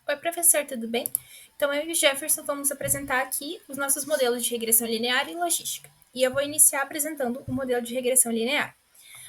Oi, professor, tudo bem? Então, eu e o Jefferson vamos apresentar aqui os nossos modelos de regressão linear e logística. E eu vou iniciar apresentando o modelo de regressão linear.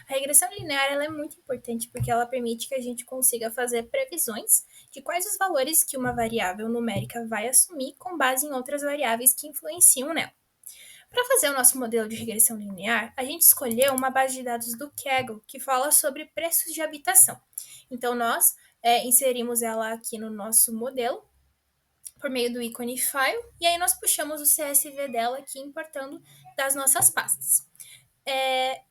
A regressão linear ela é muito importante porque ela permite que a gente consiga fazer previsões de quais os valores que uma variável numérica vai assumir com base em outras variáveis que influenciam nela. Para fazer o nosso modelo de regressão linear, a gente escolheu uma base de dados do Kaggle que fala sobre preços de habitação. Então, nós inserimos ela aqui no nosso modelo por meio do ícone File, e aí nós puxamos o CSV dela aqui, importando das nossas pastas.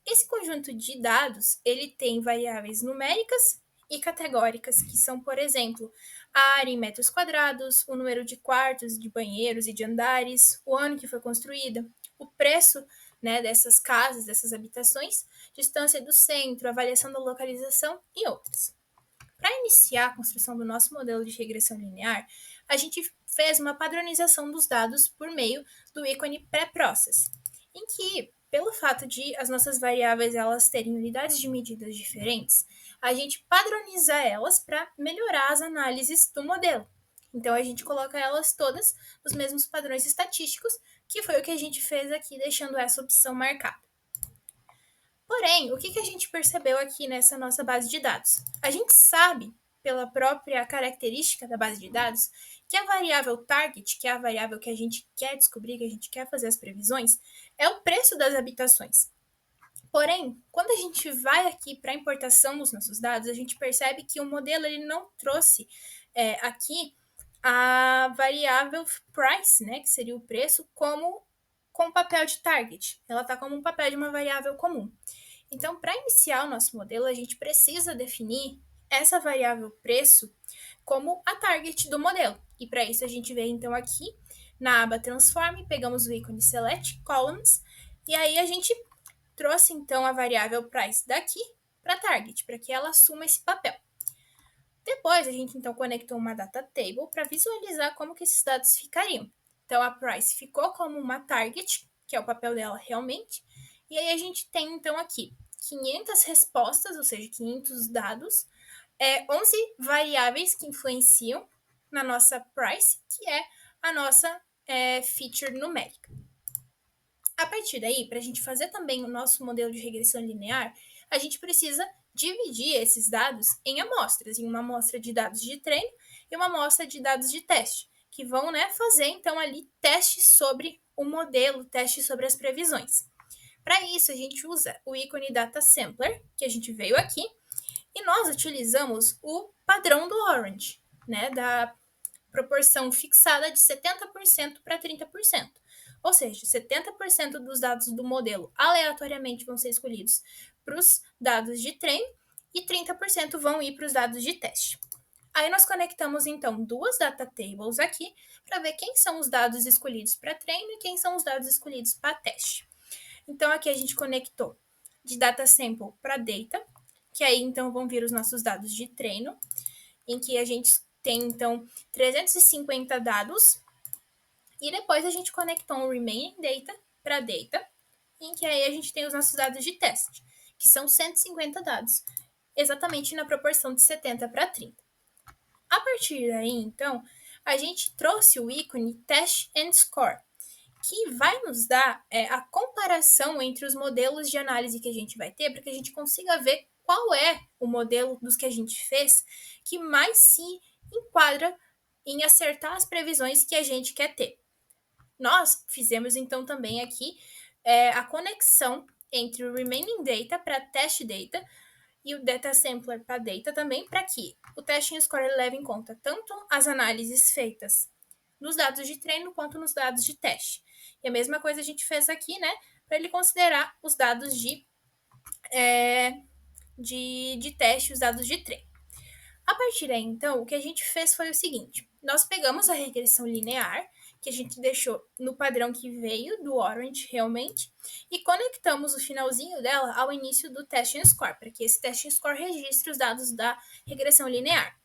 Esse conjunto de dados, ele tem variáveis numéricas e categóricas, que são, por exemplo, a área em metros quadrados, o número de quartos, de banheiros e de andares, o ano que foi construída, o preço dessas casas, dessas habitações, distância do centro, avaliação da localização e outras. Para iniciar a construção do nosso modelo de regressão linear, a gente fez uma padronização dos dados por meio do ícone pré-process, em que, pelo fato de as nossas variáveis elas terem unidades de medidas diferentes, a gente padroniza elas para melhorar as análises do modelo. Então, a gente coloca elas todas nos mesmos padrões estatísticos, que foi o que a gente fez aqui, deixando essa opção marcada. Porém, o que a gente percebeu aqui nessa nossa base de dados? A gente sabe, pela própria característica da base de dados, que a variável target, que é a variável que a gente quer descobrir, que a gente quer fazer as previsões, é o preço das habitações. Porém, quando a gente vai aqui para a importação dos nossos dados, a gente percebe que o modelo ele não trouxe aqui a variável price, que seria o preço, como com papel de target. Ela está como um papel de uma variável comum. Então, para iniciar o nosso modelo, a gente precisa definir essa variável preço como a target do modelo. E para isso a gente vem então aqui na aba Transform, pegamos o ícone Select Columns e aí a gente trouxe então a variável price daqui para target, para que ela assuma esse papel. Depois a gente então conectou uma data table para visualizar como que esses dados ficariam. Então a price ficou como uma target, que é o papel dela realmente, e aí a gente tem então aqui 500 respostas, ou seja, 500 dados, 11 variáveis que influenciam na nossa price, que é a nossa feature numérica. A partir daí, para a gente fazer também o nosso modelo de regressão linear, a gente precisa dividir esses dados em amostras, em uma amostra de dados de treino e uma amostra de dados de teste, que vão fazer então ali testes sobre o modelo, testes sobre as previsões. Para isso, a gente usa o ícone Data Sampler, que a gente veio aqui, e nós utilizamos o padrão do Orange, da proporção fixada de 70% para 30%. Ou seja, 70% dos dados do modelo aleatoriamente vão ser escolhidos para os dados de treino e 30% vão ir para os dados de teste. Aí nós conectamos então duas data tables aqui para ver quem são os dados escolhidos para treino e quem são os dados escolhidos para teste. Então aqui a gente conectou de data sample para data, que aí então vão vir os nossos dados de treino, em que a gente tem então 350 dados, e depois a gente conectou um remaining data para data, em que aí a gente tem os nossos dados de teste, que são 150 dados, exatamente na proporção de 70 para 30. A partir daí, então, a gente trouxe o ícone Test and Score, que vai nos dar a comparação entre os modelos de análise que a gente vai ter, para que a gente consiga ver qual é o modelo dos que a gente fez que mais se enquadra em acertar as previsões que a gente quer ter. Nós fizemos então também aqui a conexão entre o remaining data para test data e o data sampler para data também, para que o testing score leve em conta tanto as análises feitas nos dados de treino quanto nos dados de teste. E a mesma coisa a gente fez aqui, para ele considerar os dados de teste, os dados de treino. A partir daí, então, o que a gente fez foi o seguinte: nós pegamos a regressão linear, que a gente deixou no padrão que veio do Orange realmente, e conectamos o finalzinho dela ao início do testing score, para que esse testing score registre os dados da regressão linear.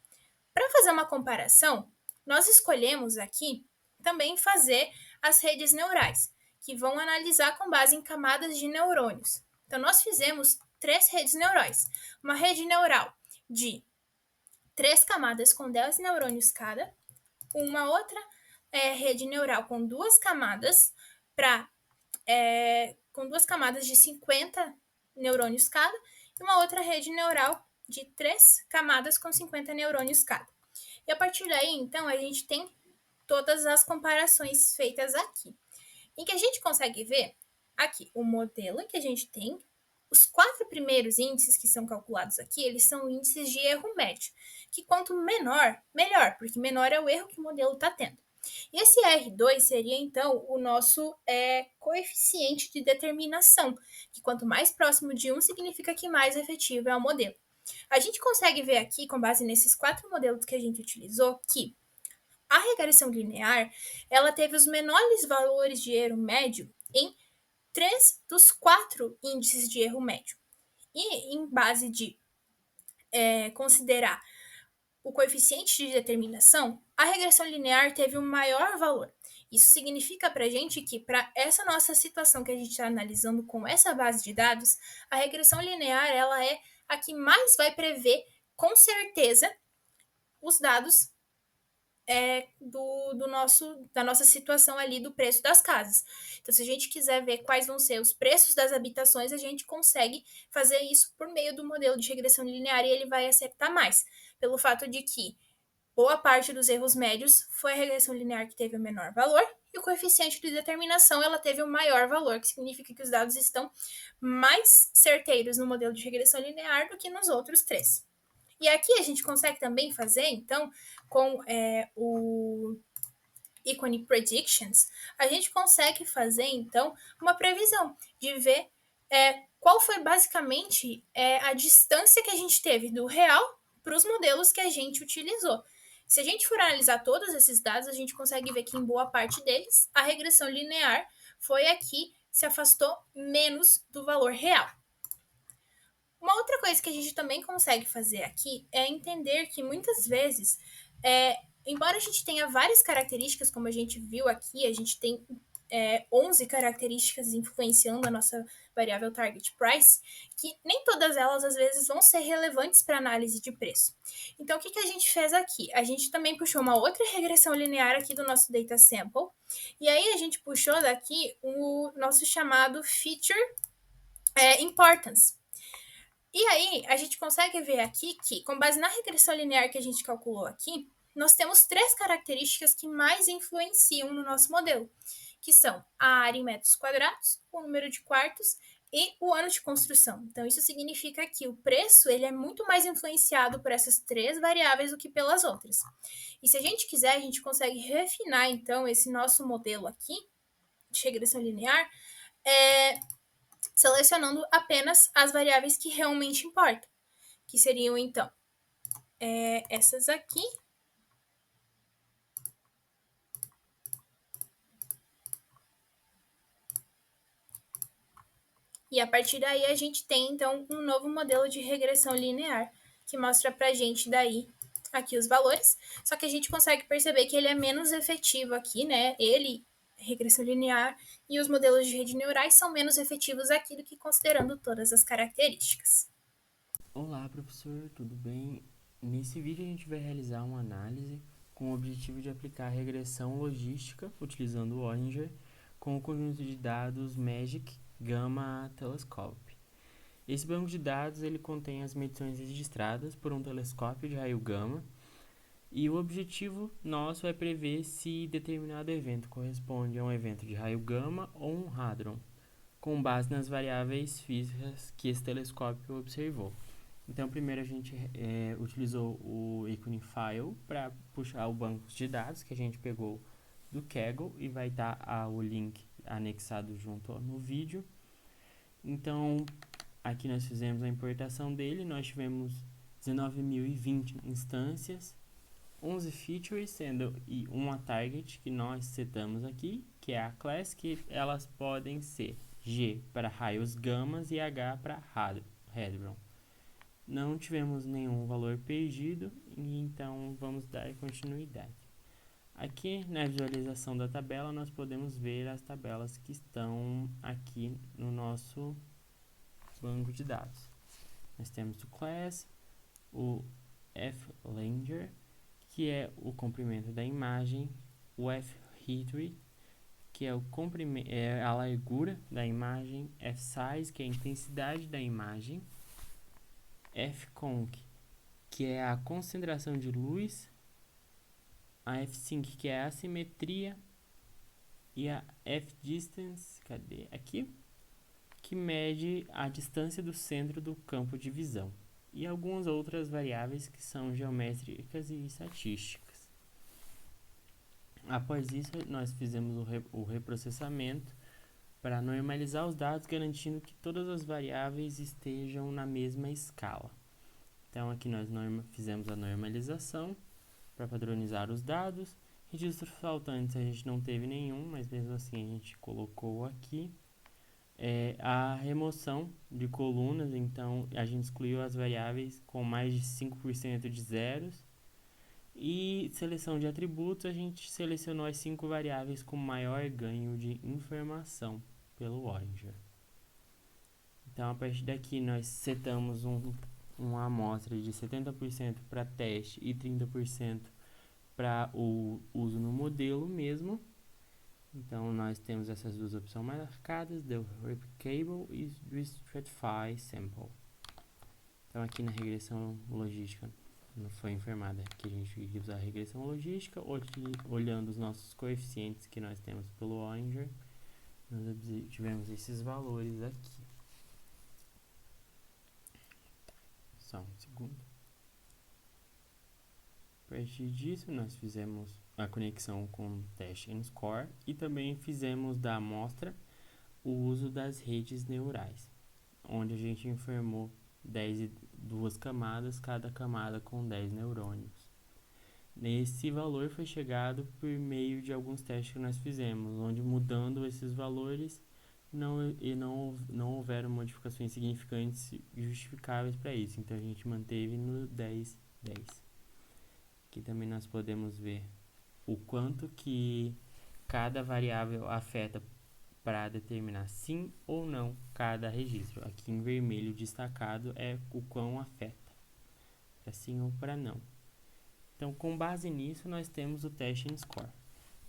Para fazer uma comparação, nós escolhemos aqui também fazer as redes neurais, que vão analisar com base em camadas de neurônios. Então, nós fizemos 3 redes neurais. Uma rede neural de 3 camadas com 10 neurônios cada, uma outra rede neural com 2 camadas com 2 camadas de 50 neurônios cada, e uma outra rede neural de 3 camadas com 50 neurônios cada. E a partir daí, então, a gente tem todas as comparações feitas aqui, em que a gente consegue ver aqui o modelo que a gente tem. Os 4 primeiros índices que são calculados aqui, eles são índices de erro médio, que quanto menor, melhor, porque menor é o erro que o modelo está tendo. E esse R2 seria, então, o nosso coeficiente de determinação, que quanto mais próximo de 1 significa que mais efetivo é o modelo. A gente consegue ver aqui, com base nesses 4 modelos que a gente utilizou, que a regressão linear ela teve os menores valores de erro médio em 3 dos 4 índices de erro médio. E em base de considerar o coeficiente de determinação, a regressão linear teve um maior valor. Isso significa para a gente que, para essa nossa situação que a gente está analisando com essa base de dados, a regressão linear ela é a que mais vai prever, com certeza, os dados da nossa situação ali do preço das casas. Então, se a gente quiser ver quais vão ser os preços das habitações, a gente consegue fazer isso por meio do modelo de regressão linear e ele vai acertar mais, pelo fato de que boa parte dos erros médios foi a regressão linear que teve o menor valor e o coeficiente de determinação ela teve o maior valor, que significa que os dados estão mais certeiros no modelo de regressão linear do que nos outros 3. E aqui a gente consegue também fazer, então, com o Equine Predictions, a gente consegue fazer, então, uma previsão de ver qual foi basicamente a distância que a gente teve do real para os modelos que a gente utilizou. Se a gente for analisar todos esses dados, a gente consegue ver que em boa parte deles, a regressão linear foi a que se afastou menos do valor real. Uma outra coisa que a gente também consegue fazer aqui é entender que muitas vezes, embora a gente tenha várias características, como a gente viu aqui, a gente tem 11 características influenciando a nossa variável target price, que nem todas elas às vezes vão ser relevantes para análise de preço. Então, o que a gente fez aqui? A gente também puxou uma outra regressão linear aqui do nosso data sample, e aí a gente puxou daqui o nosso chamado feature importance. E aí, a gente consegue ver aqui que, com base na regressão linear que a gente calculou aqui, nós temos 3 características que mais influenciam no nosso modelo, que são a área em metros quadrados, o número de quartos e o ano de construção. Então, isso significa que o preço ele é muito mais influenciado por essas 3 variáveis do que pelas outras. E se a gente quiser, a gente consegue refinar, então, esse nosso modelo aqui de regressão linear, selecionando apenas as variáveis que realmente importam, que seriam, então, essas aqui. E a partir daí a gente tem, então, um novo modelo de regressão linear, que mostra pra gente daí aqui os valores, só que a gente consegue perceber que ele é menos efetivo aqui, né? Ele, regressão linear, e os modelos de rede neurais são menos efetivos aqui do que considerando todas as características. Olá, professor, tudo bem? Nesse vídeo a gente vai realizar uma análise com o objetivo de aplicar a regressão logística utilizando o Ollinger com o conjunto de dados Magic Gamma Telescope. Esse banco de dados ele contém as medições registradas por um telescópio de raio gama e o objetivo nosso é prever se determinado evento corresponde a um evento de raio gama ou um hadron, com base nas variáveis físicas que esse telescópio observou. Então, primeiro a gente utilizou o ícone File para puxar o banco de dados que a gente pegou do Kaggle e vai estar o link anexado junto no vídeo. Então, aqui nós fizemos a importação dele, nós tivemos 19.020 instâncias, 11 features, sendo e uma target que nós setamos aqui, que é a class, que elas podem ser G para raios gamas e H para hadron. Não tivemos nenhum valor perdido, e então vamos dar continuidade. Aqui na visualização da tabela, nós podemos ver as tabelas que estão aqui no nosso banco de dados. Nós temos o class, o F-Langer, que é o comprimento da imagem, o F-History, que é, é a largura da imagem, F-Size, que é a intensidade da imagem, F-Conc, que é a concentração de luz, a F-Sync, que é a assimetria, e a F-Distance, cadê? Aqui, que mede a distância do centro do campo de visão, e algumas outras variáveis que são geométricas e estatísticas. Após isso, nós fizemos o reprocessamento para normalizar os dados, garantindo que todas as variáveis estejam na mesma escala. Então, aqui nós fizemos a normalização para padronizar os dados. Registros faltantes a gente não teve nenhum, mas mesmo assim a gente colocou aqui. A remoção de colunas, então a gente excluiu as variáveis com mais de 5% de zeros. E seleção de atributos, a gente selecionou as 5 variáveis com maior ganho de informação pelo Oranger. Então, a partir daqui, nós setamos uma amostra de 70% para teste e 30% para o uso no modelo mesmo. Então, nós temos essas duas opções marcadas, the Replicable e o Stratify Sample. Então, aqui na regressão logística, não foi informada que a gente ia usar a regressão logística, olhando os nossos coeficientes que nós temos pelo Oranger, nós tivemos esses valores aqui. Só um segundo. A partir disso, nós fizemos a conexão com o teste N-Score e também fizemos da amostra o uso das redes neurais, onde a gente informou 2 camadas, cada camada com 10 neurônios. Nesse valor foi chegado por meio de alguns testes que nós fizemos, onde mudando esses valores não houveram modificações significantes e justificáveis para isso. Então a gente manteve no 10, 10. Aqui também nós podemos ver o quanto que cada variável afeta para determinar sim ou não cada registro. Aqui em vermelho destacado é o quão afeta, para sim ou para não. Então, com base nisso, nós temos o teste N-Score.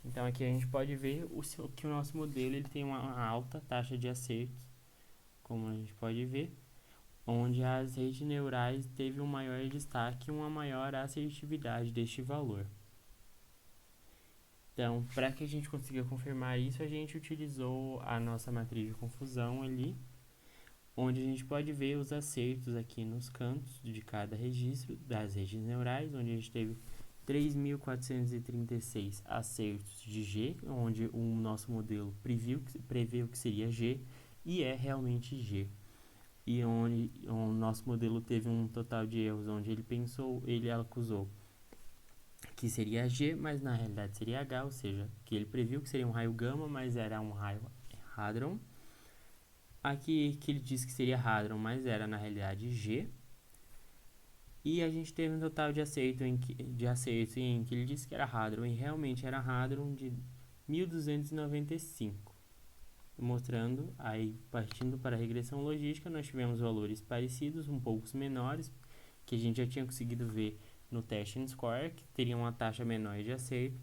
Então, aqui a gente pode ver que o nosso modelo ele tem uma alta taxa de acertos, como a gente pode ver, onde as redes neurais teve um maior destaque e uma maior assertividade deste valor. Então, para que a gente consiga confirmar isso, a gente utilizou a nossa matriz de confusão ali, onde a gente pode ver os acertos aqui nos cantos de cada registro das redes neurais, onde a gente teve 3.436 acertos de G, onde o nosso modelo previu que seria G e é realmente G. E onde o nosso modelo teve um total de erros, onde ele acusou que seria G, mas na realidade seria H, ou seja, que ele previu que seria um raio gama, mas era um raio hadron. Aqui que ele disse que seria hadron, mas era na realidade G. E a gente teve um total de acertos em que ele disse que era hadron e realmente era hadron de 1295. Mostrando, aí partindo para a regressão logística, nós tivemos valores parecidos, um pouco menores, que a gente já tinha conseguido ver no teste N-Score, que teria uma taxa menor de acerto,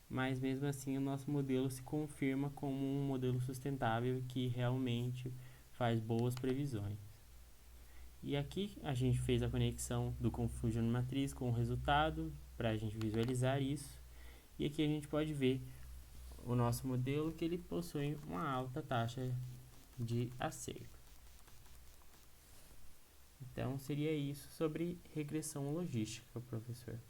mas mesmo assim o nosso modelo se confirma como um modelo sustentável que realmente faz boas previsões. E aqui a gente fez a conexão do Confusion Matriz com o resultado, para a gente visualizar isso. E aqui a gente pode ver o nosso modelo que ele possui uma alta taxa de acerto. Então seria isso sobre regressão logística, professor.